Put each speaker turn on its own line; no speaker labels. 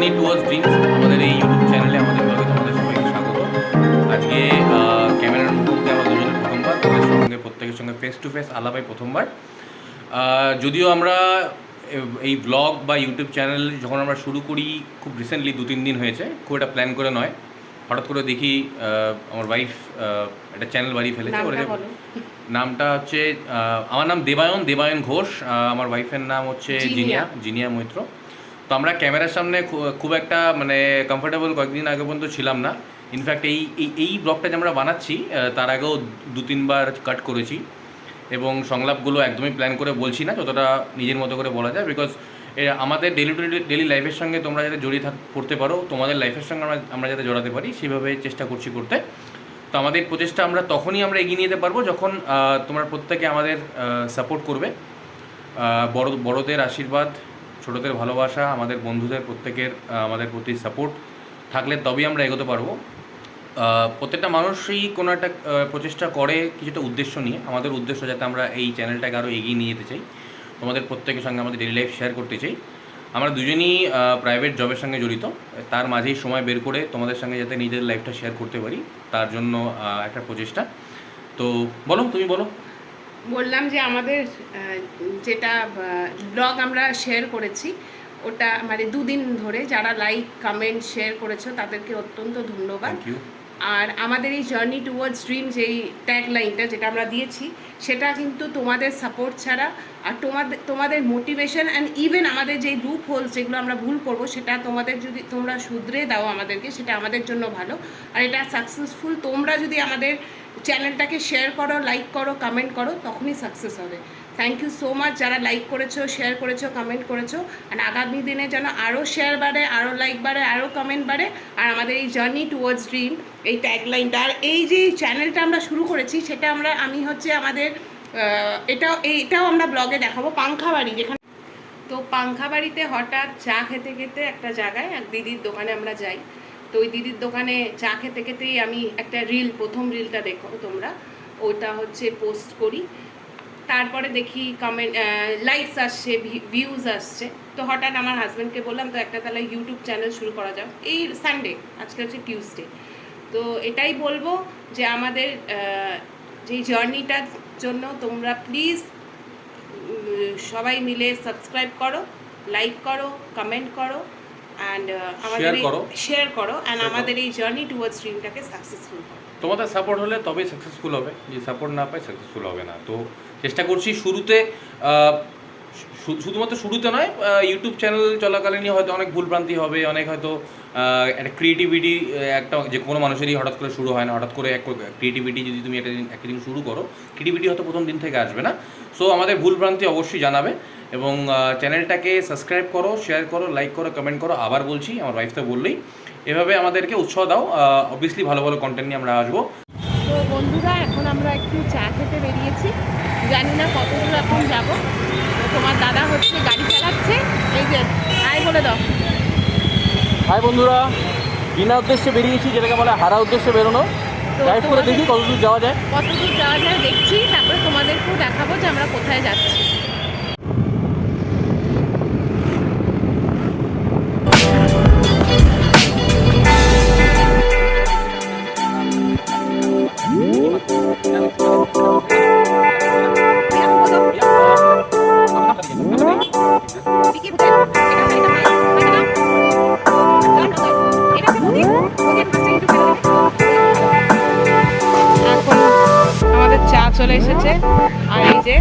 Journey towards dreams আমাদের এই YouTube চ্যানেলে আমাদের ব্লগে তোমাদের সবাইকে স্বাগত। আজকে ক্যামেরার মুখে আমরা দুজনের প্রথমবার, তাদের সঙ্গে প্রত্যেকের সঙ্গে ফেস টু ফেস আলাপ হয় প্রথমবার। যদিও আমরা এই ব্লগ বা ইউটিউব চ্যানেল যখন আমরা শুরু করি খুব রিসেন্টলি 2-3 দিন হয়েছে, খুব একটা প্ল্যান করে নয়, হঠাৎ করে দেখি আমার ওয়াইফ একটা চ্যানেল বাড়িয়ে ফেলেছে। নামটা হচ্ছে, আমার নাম দেবায়ন ঘোষ, আমার ওয়াইফের নাম হচ্ছে জিনিয়া মৈত্র। তো আমরা ক্যামেরার সামনে খুব একটা মানে কমফোর্টেবল কয়েকদিন আগে পর্যন্ত ছিলাম না। ইনফ্যাক্ট এই ব্লগটা যে আমরা বানাচ্ছি তার আগেও 2-3 বার কাট করেছি এবং সংলাপগুলো একদমই প্ল্যান করে বলছি না, যতটা নিজের মতো করে বলা যায়। বিকজ আমাদের ডেলি লাইফের সঙ্গে তোমরা যাতে জড়িয়ে পড়তে পারো, তোমাদের লাইফের সঙ্গে আমরা যাতে জড়াতে পারি সেভাবে চেষ্টা করতে। তো আমাদের প্রচেষ্টা আমরা তখনই এগিয়ে নিয়ে যেতে পারবো যখন তোমরা প্রত্যেকে আমাদের সাপোর্ট করবে। বড়দের আশীর্বাদ, ছোটদের ভালোবাসা, আমাদের বন্ধুদের প্রত্যেকের আমাদের প্রতি সাপোর্ট থাকলে তবেই আমরা এগোতে পারবো। প্রত্যেকটা মানুষই কোনো একটা প্রচেষ্টা করে কিছুটা উদ্দেশ্য নিয়ে। আমাদের উদ্দেশ্য যাতে আমরা এই চ্যানেলটাকে আরও এগিয়ে নিয়ে যেতে চাই, তোমাদের প্রত্যেকের সঙ্গে আমাদের ডেলি লাইফ শেয়ার করতে চাই। আমরা দুজনই প্রাইভেট জবের সঙ্গে জড়িত, তার মাঝেই সময় বের করে তোমাদের সঙ্গে যাতে নিজের লাইফটা শেয়ার করতে পারি, তার জন্য একটা প্রচেষ্টা। তো তুমি বলো।
বললাম যে আমাদের যেটা ব্লগ আমরা শেয়ার করেছি ওটা মানে 2 দিন ধরে যারা লাইক কমেন্ট শেয়ার করেছো তাদেরকে অত্যন্ত ধন্যবাদ। আর আমাদের এই জার্নি টুয়ার্ডস ড্রিম যেই ট্যাগ লাইনটা যেটা আমরা দিয়েছি সেটা কিন্তু তোমাদের সাপোর্ট ছাড়া আর তোমাদের মোটিভেশন অ্যান্ড ইভেন আমাদের যেই লুপ হোলস যেগুলো আমরা ভুল করবো সেটা তোমাদের যদি তোমরা শুধরে দাও আমাদেরকে, সেটা আমাদের জন্য ভালো। আর এটা সাকসেসফুল তোমরা যদি আমাদের চ্যানেলটাকে শেয়ার করো, লাইক করো, কমেন্ট করো, তখনই সাকসেস হবে। থ্যাংক ইউ সো মাচ যারা লাইক করেছো, শেয়ার করেছো, কমেন্ট করেছো। আর আগামী দিনে যেন আরও শেয়ার বাড়ে, আরও লাইক বাড়ে, আরও কমেন্ট বাড়ে। আর আমাদের এই জার্নি টুয়ার্ডস ড্রিম এই ট্যাগলাইনটা আর এই যে চ্যানেলটা আমরা শুরু করেছি সেটা আমি হচ্ছে আমাদের এটাও আমরা ব্লগে দেখাবো। পাংখাবাড়ি, যেখানে তো পাংখাবাড়িতে হঠাৎ চা খেতে খেতে একটা জায়গায় এক দিদির দোকানে আমরা যাই। তো ওই দিদির দোকানে চা খেতে খেতেই আমি একটা প্রথম রিলটা দেখো তোমরা, ওইটা হচ্ছে পোস্ট করি। তারপরে দেখি কমেন্ট, লাইকস আসছে, ভিউজ আসছে। তো হঠাৎ আমার হাজব্যান্ডকে বললাম তো একটা তাহলে ইউটিউব চ্যানেল শুরু করা যাক এই সানডে, আজকে হচ্ছে টিউসডে। তো এটাই বলবো যে আমাদের যেই জার্নিটার জন্য তোমরা প্লিজ সবাই মিলে সাবস্ক্রাইব করো, লাইক করো, কমেন্ট করো অ্যান্ড আমাদের শেয়ার করো অ্যান্ড আমাদের এই জার্নি টুয়ার্ডস ড্রিমটাকে সাকসেসফুল করো।
তোমাদের সাপোর্ট হলে তবেই সাকসেসফুল হবে, যে সাপোর্ট না পায় সাকসেসফুল হবে না। তো চেষ্টা করছি শুরুতে, শুধুমাত্র শুরুতে নয়, ইউটিউব চ্যানেল চলাকালীনই হয়তো অনেক ভুলভ্রান্তি হবে, অনেক হয়তো একটা ক্রিয়েটিভিটি, একটা যে কোনো মানুষেরই হঠাৎ করে শুরু হয় না। হঠাৎ করে ক্রিয়েটিভিটি যদি তুমি একটা দিন শুরু করো, ক্রিয়েটিভিটি হয়তো প্রথম দিন থেকে আসবে না। সো আমাদের ভুলভ্রান্তি অবশ্যই জানাবে এবং চ্যানেলটাকে সাবস্ক্রাইব করো, শেয়ার করো, লাইক করো, কমেন্ট করো। আবার বলছি, আমার ওয়াইফ তো বললেই, এভাবে আমাদেরকে উৎসাহ দাও। অবভিয়াসলি ভালো ভালো কন্টেন্ট নিয়ে আমরা আসবো।
তো বন্ধুরা, এখন আমরা একটু চা খেতে বেরিয়েছি, জানি না কত দূর এখন যাবো। তো তোমার দাদা হচ্ছে গাড়ি চালাচ্ছে, এই যে হাই বলে দাও।
হাই বন্ধুরা, বিনা উদ্দেশ্যে বেরিয়েছি, যেটাকে বলে হারা উদ্দেশ্যে বেরোনো। ড্রাইভ করে দেখি কতদূর যাওয়া যায়
দেখছি, তারপরে তোমাদেরকেও দেখাবো যে আমরা কোথায় যাচ্ছি। চলে এসেছে আর এই যে